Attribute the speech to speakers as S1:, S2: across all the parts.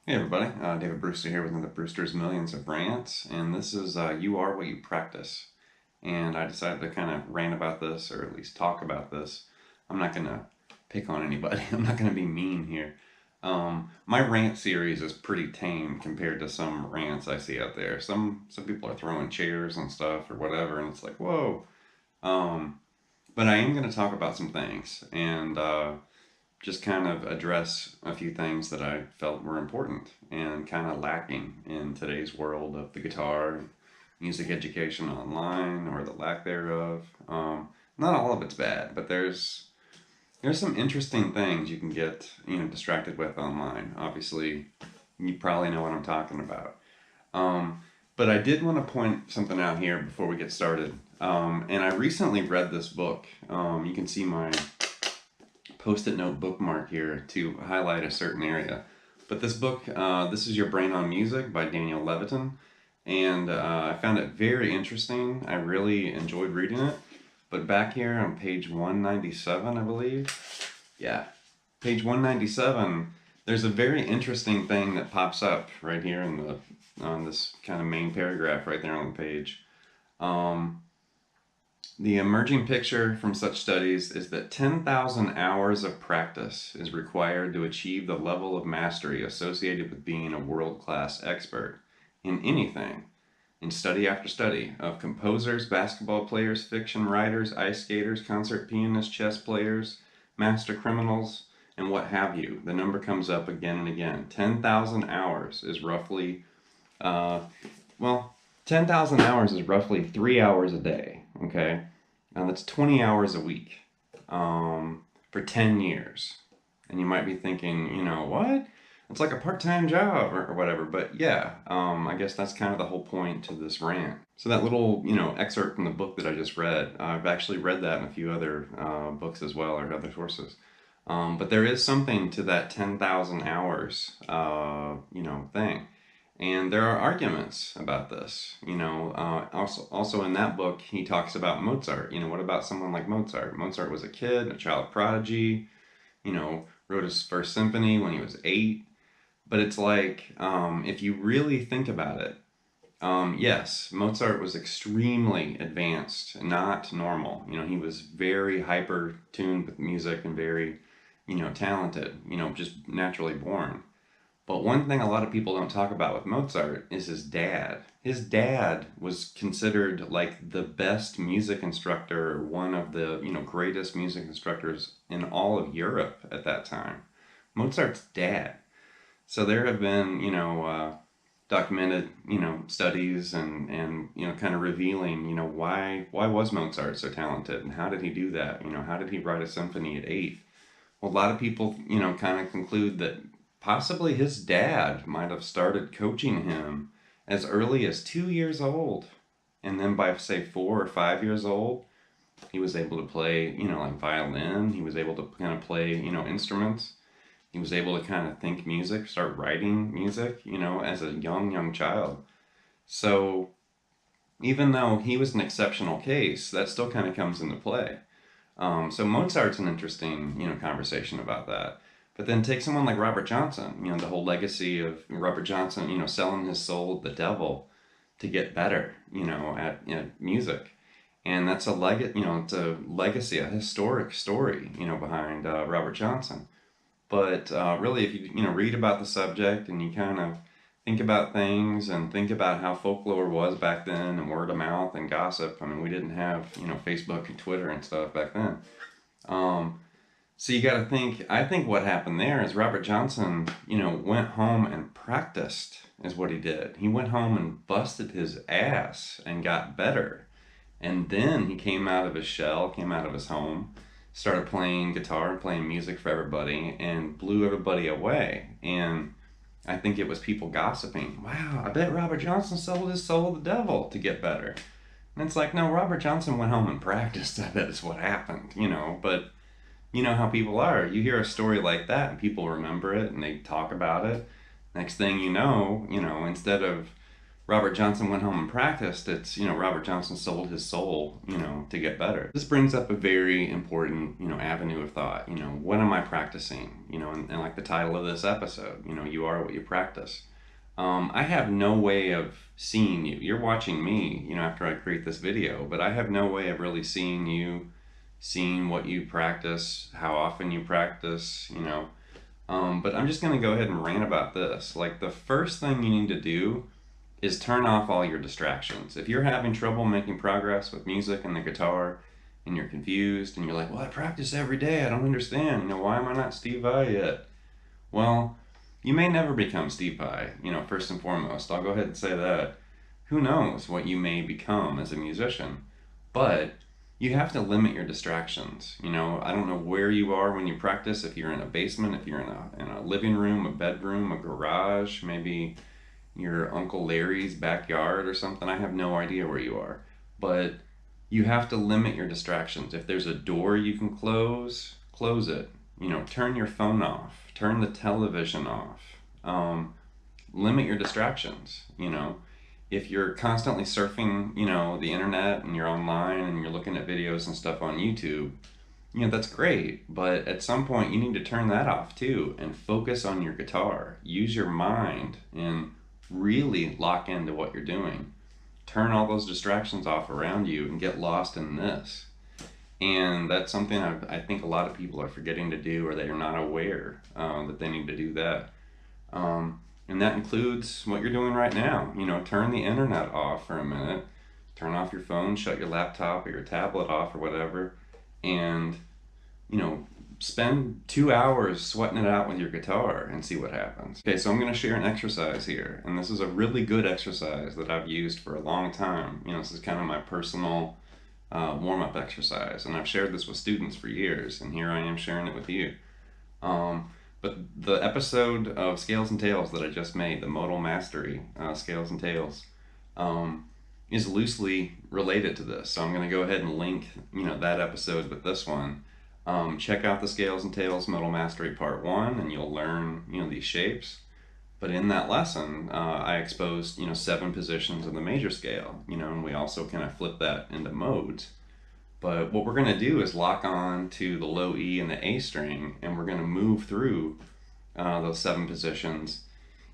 S1: Hey everybody, David Brewster here with another Brewster's Millions of Rants, and this is You Are What You Practice. And I decided to kind of rant about this, or at least talk about this. I'm not going to pick on anybody, I'm not going to be mean here. My rant series is pretty tame compared to some rants I see out there. Some people are throwing chairs and stuff or whatever, and it's like, whoa. Um, but I am going to talk about some things, and just kind of address a few things that I felt were important and kind of lacking in today's world of the guitar, music education online, or the lack thereof. Not all of it's bad, but there's some interesting things you can get distracted with online. Obviously, you probably know what I'm talking about. Um, but I did want to point something out here before we get started. And I recently read this book. You can see my post-it note bookmark here to highlight a certain area. But this book, this is Your Brain on Music by Daniel Levitin, and I found it very interesting. I really enjoyed reading it. But back here on page 197, I believe, yeah, page 197, there's a very interesting thing that pops up right here in the on this kind of main paragraph right there on the page. Um, the emerging picture from such studies is that 10,000 hours of practice is required to achieve the level of mastery associated with being a world-class expert in anything, in study after study, of composers, basketball players, fiction writers, ice skaters, concert pianists, chess players, master criminals, and what have you. The number comes up again and again. 10,000 hours is roughly, uh, well, 10,000 hours is roughly 3 hours a day, okay? Now that's 20 hours a week for 10 years. And you might be thinking, what? It's like a part-time job or whatever. But yeah, I guess that's kind of the whole point to this rant. So that little, excerpt from the book that I just read, I've actually read that in a few other books as well or other sources. But there is something to that 10,000 hours, thing. And there are arguments about this. Also in that book, he talks about Mozart. What about someone like Mozart? Mozart was a kid, a child prodigy, wrote his first symphony when he was 8. But it's like, if you really think about it, yes, Mozart was extremely advanced, not normal. He was very hyper tuned with music and very, talented, just naturally born. But one thing a lot of people don't talk about with Mozart is his dad. His dad was considered like the best music instructor, one of the, greatest music instructors in all of Europe at that time. Mozart's dad. So there have been, documented, studies and kind of revealing, why was Mozart so talented and how did he do that? How did he write a symphony at 8? Well, a lot of people, kind of conclude that possibly his dad might have started coaching him as early as 2 years old. And then by, say, 4 or 5 years old, he was able to play, like violin. He was able to kind of play, instruments. He was able to kind of think music, start writing music, as a young child. So even though he was an exceptional case, that still kind of comes into play. So Mozart's an interesting, conversation about that. But then take someone like Robert Johnson, the whole legacy of Robert Johnson, selling his soul to the devil to get better, at music. And that's it's a legacy, a historic story, behind Robert Johnson. But really, if you, read about the subject and you kind of think about things and think about how folklore was back then and word of mouth and gossip. I mean, we didn't have, Facebook and Twitter and stuff back then. Um, so you got to think, I think what happened there is Robert Johnson, went home and practiced is what he did. He went home and busted his ass and got better. And then he came out of his shell, came out of his home, started playing guitar and playing music for everybody and blew everybody away. And I think it was people gossiping. Wow, I bet Robert Johnson sold his soul to the devil to get better. And it's like, no, Robert Johnson went home and practiced. I bet is what happened, But you know how people are. You hear a story like that and people remember it and they talk about it. Next thing you know, instead of Robert Johnson went home and practiced, it's, Robert Johnson sold his soul, to get better. This brings up a very important, avenue of thought. What am I practicing? And like the title of this episode, you are what you practice. I have no way of seeing you. You're watching me, after I create this video, but I have no way of really seeing you, seeing what you practice, how often you practice. But I'm just going to go ahead and rant about this. Like, the first thing you need to do is turn off all your distractions. If you're having trouble making progress with music and the guitar, and you're confused, and you're like, well, I practice every day, I don't understand, why am I not Steve Vai yet? Well, you may never become Steve Vai, first and foremost. I'll go ahead and say that. Who knows what you may become as a musician? But you have to limit your distractions. I don't know where you are when you practice, if you're in a basement, if you're in a living room, a bedroom, a garage, maybe your Uncle Larry's backyard or something. I have no idea where you are. But you have to limit your distractions. If there's a door you can close, close it. Turn your phone off. Turn the television off. Limit your distractions. If you're constantly surfing, the internet, and you're online and you're looking at videos and stuff on YouTube, that's great. But at some point you need to turn that off too and focus on your guitar. Use your mind and really lock into what you're doing. Turn all those distractions off around you and get lost in this. And that's something I think a lot of people are forgetting to do, or they are not aware that they need to do that. And that includes what you're doing right now. Turn the internet off for a minute. Turn off your phone, shut your laptop or your tablet off or whatever. And, spend 2 hours sweating it out with your guitar and see what happens. Okay, so I'm going to share an exercise here. And this is a really good exercise that I've used for a long time. This is kind of my personal warm-up exercise. And I've shared this with students for years. And here I am sharing it with you. But the episode of Scales and Tails that I just made, the Modal Mastery, Scales and Tails, is loosely related to this. So I'm going to go ahead and link, that episode with this one. Check out the Scales and Tails Modal Mastery Part 1, and you'll learn, these shapes. But in that lesson, I exposed, 7 positions of the major scale, and we also kind of flip that into modes. But what we're going to do is lock on to the low E and the A string, and we're going to move through those 7 positions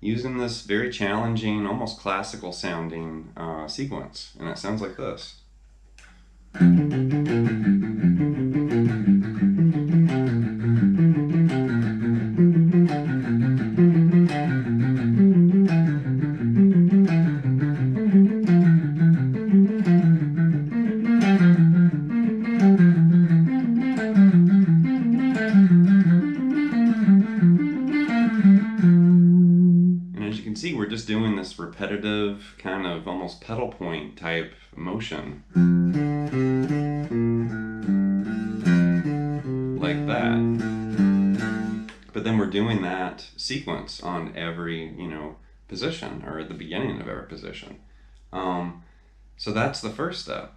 S1: using this very challenging, almost classical sounding sequence. And it sounds like this. See, we're just doing this repetitive kind of almost pedal point type motion like that. But then we're doing that sequence on every position, or at the beginning of every position. So that's the first step.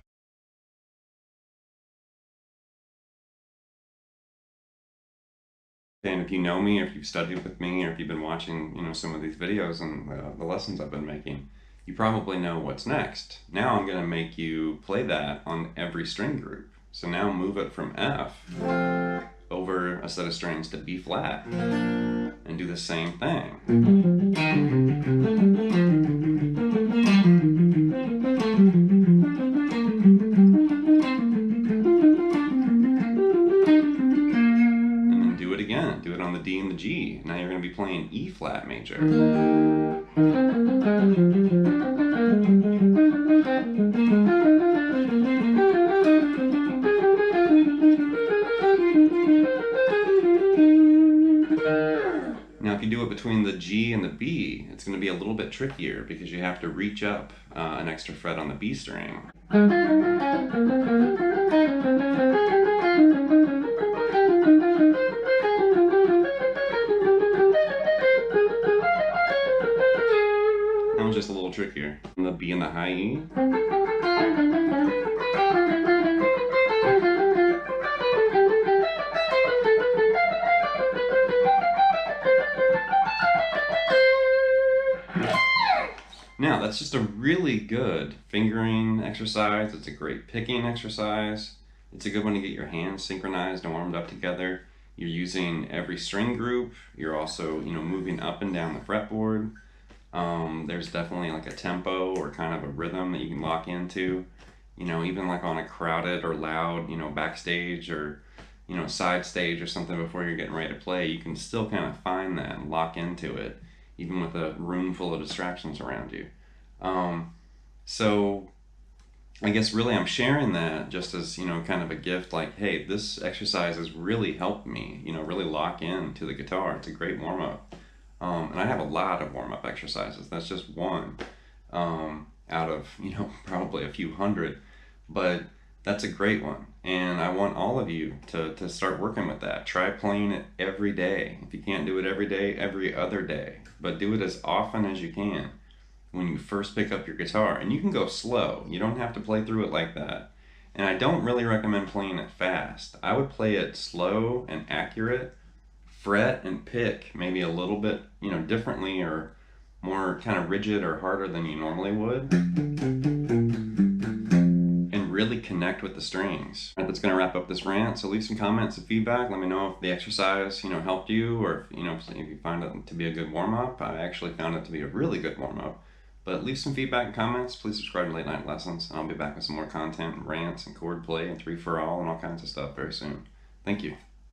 S1: And if you know me, or if you've studied with me, or if you've been watching, some of these videos and the lessons I've been making, you probably know what's next. Now I'm going to make you play that on every string group. So now move it from F over a set of strings to B flat, and do the same thing. Do it on the D and the G. Now you're going to be playing E flat major. Now if you do it between the G and the B, it's going to be a little bit trickier because you have to reach up an extra fret on the B string. Just a little trickier. And the B and the high E. Now, that's just a really good fingering exercise. It's a great picking exercise. It's a good one to get your hands synchronized and warmed up together. You're using every string group. You're also, moving up and down the fretboard. There's definitely like a tempo or kind of a rhythm that you can lock into. Even like on a crowded or loud, backstage or, side stage or something before you're getting ready to play, you can still kind of find that and lock into it, even with a room full of distractions around you. Um, so I guess really I'm sharing that just as, kind of a gift like, hey, this exercise has really helped me, really lock in to the guitar. It's a great warm up. And I have a lot of warm up exercises. That's just one out of, probably a few hundred. But that's a great one. And I want all of you to start working with that. Try playing it every day. If you can't do it every day, every other day. But do it as often as you can when you first pick up your guitar. And you can go slow. You don't have to play through it like that. And I don't really recommend playing it fast. I would play it slow and accurate, fret and pick maybe a little bit, differently or more kind of rigid or harder than you normally would, and really connect with the strings. All right, that's going to wrap up this rant. So leave some comments and feedback. Let me know if the exercise, helped you, or if you find it to be a good warm-up. I actually found it to be a really good warm-up. But leave some feedback and comments. Please subscribe to Late Night Lessons, and I'll be back with some more content and rants and chord play and three for all and all kinds of stuff very soon. Thank you.